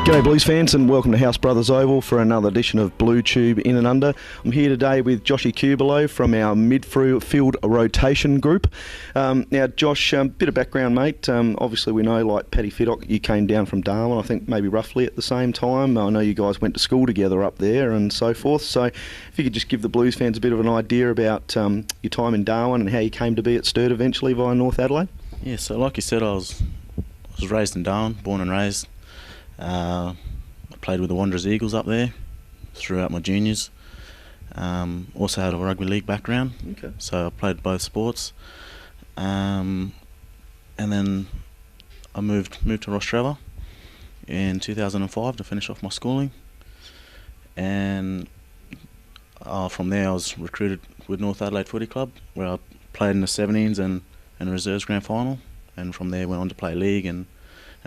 G'day Blues fans and welcome to House Brothers Oval for another edition of Blue Tube In and Under. I'm here today with Joshy Cubillo from our midfield rotation group. Now Josh, bit of background mate, obviously we know like Paddy Fiddock, you came down from Darwin I think maybe roughly at the same time. I know you guys went to school together up there and so forth, so if you could just give the Blues fans a bit of an idea about your time in Darwin and how you came to be at Sturt eventually via North Adelaide. Yeah, so like you said, I was raised in Darwin, born and raised. I played with the Wanderers Eagles up there throughout my juniors. Also had a rugby league background, so I played both sports. And then I moved to Rostrevor in 2005 to finish off my schooling. And from there I was recruited with North Adelaide Footy Club, where I played in the 17s and reserves grand final. And from there went on to play league and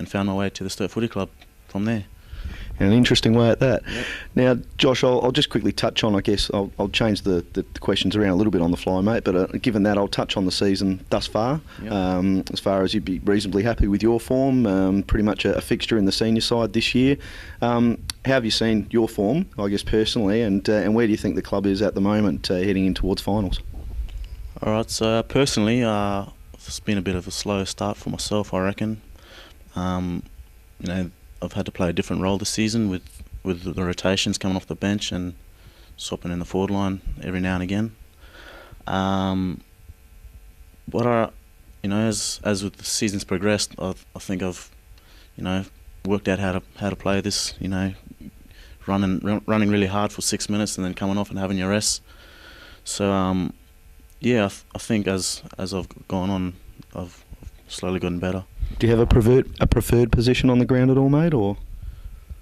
found my way to the Sturt Footy Club from there. And an interesting way at that. Yep. Now, Josh, I'll just quickly touch on, I guess, I'll change the questions around a little bit on the fly, mate, but given that, I'll touch on the season thus far. Yep. As far as you'd be reasonably happy with your form, pretty much a fixture in the senior side this year. How have you seen your form, I guess, personally, and where do you think the club is at the moment heading in towards finals? All right, so personally, it's been a bit of a slow start for myself, I reckon. I've had to play a different role this season with the rotations coming off the bench and swapping in the forward line every now and again. As with the season's progressed, I think I've worked out how to play this. Running really hard for 6 minutes and then coming off and having your rest. So I think as I've gone on, I've slowly gotten better. Do you have a preferred position on the ground at all, mate, or?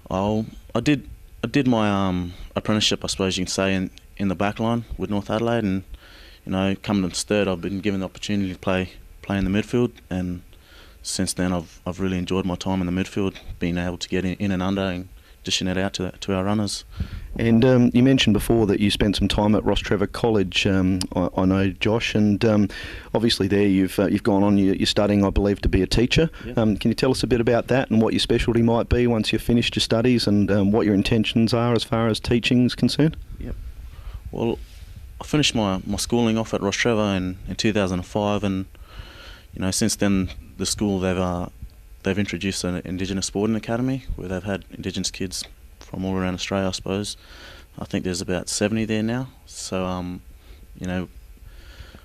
I did my apprenticeship, I suppose you can say, in the back line with North Adelaide, and coming to Sturt, I've been given the opportunity to play in the midfield, and since then I've really enjoyed my time in the midfield, being able to get in and under and dishing it out to our runners. And you mentioned before that you spent some time at Rostrevor College, I know, Josh, and obviously there you've gone on, you're studying, I believe, to be a teacher. Yep. Can you tell us a bit about that and what your specialty might be once you've finished your studies, and what your intentions are as far as teaching is concerned? Yep. Well, I finished my schooling off at Rostrevor in 2005, and since then the school they've introduced an Indigenous Sporting Academy where they've had Indigenous kids from all around Australia, I suppose. I think there's about 70 there now. So,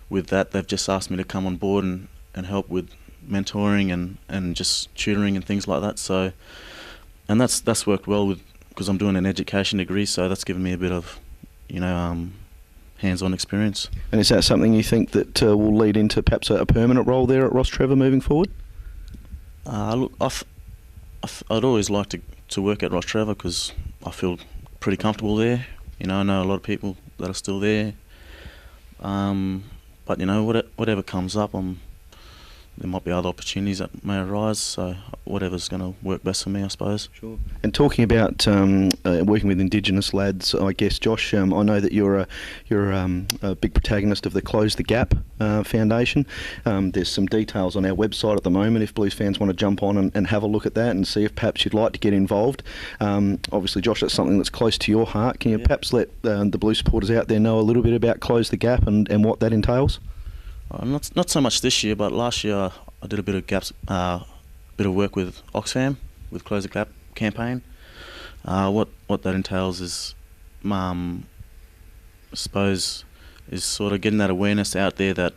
with that, they've just asked me to come on board and help with mentoring and just tutoring and things like that. So, and that's worked well because I'm doing an education degree, so that's given me a bit of, hands-on experience. And is that something you think that will lead into perhaps a permanent role there at Rostrevor moving forward? Look, I'd always like to work at Rostrevor because I feel pretty comfortable there. I know a lot of people that are still there. But whatever comes up, there might be other opportunities that may arise. So whatever's going to work best for me, I suppose. Sure. And talking about working with Indigenous lads, I guess, Josh, I know that you're a big protagonist of the Close the Gap Foundation. There's some details on our website at the moment if Blues fans want to jump on and have a look at that and see if perhaps you'd like to get involved. Obviously, Josh, that's something that's close to your heart. Can you perhaps let the Blues supporters out there know a little bit about Close the Gap and what that entails? Not so much this year, but last year I did a bit of work with Oxfam with Close the Gap campaign. What that entails is, I suppose, is sort of getting that awareness out there that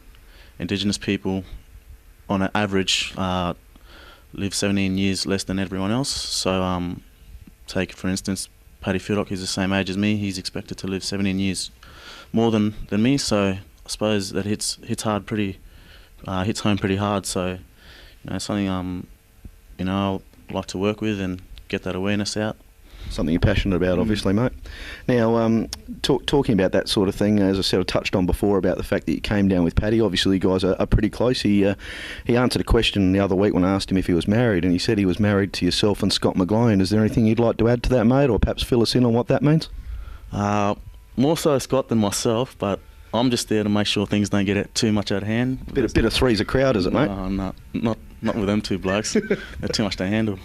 Indigenous people, on an average, live 17 years less than everyone else. So, take for instance, Paddy Fiddock is the same age as me. He's expected to live 17 years more than me. So I suppose that hits home pretty hard. So, something I'd like to work with and get that awareness out. Something you're passionate about, obviously, mate. Now, talking about that sort of thing, as I said, I touched on before about the fact that you came down with Paddy. Obviously, you guys are pretty close. He answered a question the other week when I asked him if he was married, and he said he was married to yourself and Scott McGlone. Is there anything you'd like to add to that, mate, or perhaps fill us in on what that means? More so Scott than myself, but I'm just there to make sure things don't get too much out of hand. Bit of three's a crowd, is it, mate? No, Not with them two blokes. They're too much to handle.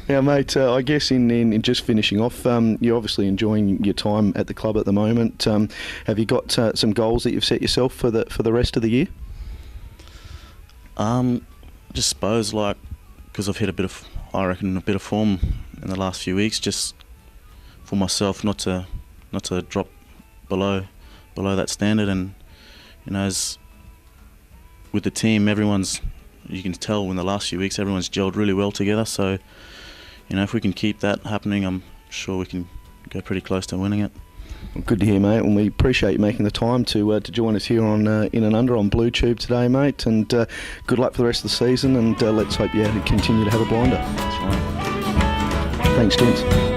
Now, mate, I guess in just finishing off, you're obviously enjoying your time at the club at the moment. Have you got some goals that you've set yourself for the rest of the year? Just suppose, like, because I've hit a bit of form in the last few weeks, just for myself not to drop below that standard. And as with the team, you can tell in the last few weeks everyone's gelled really well together. So if we can keep that happening, I'm sure we can go pretty close to winning it. Well, good to hear, mate. And we appreciate you making the time to join us here on In and Under on Blue Tube today, mate. And good luck for the rest of the season. And let's hope you continue to have a blinder. That's right. Thanks, gents.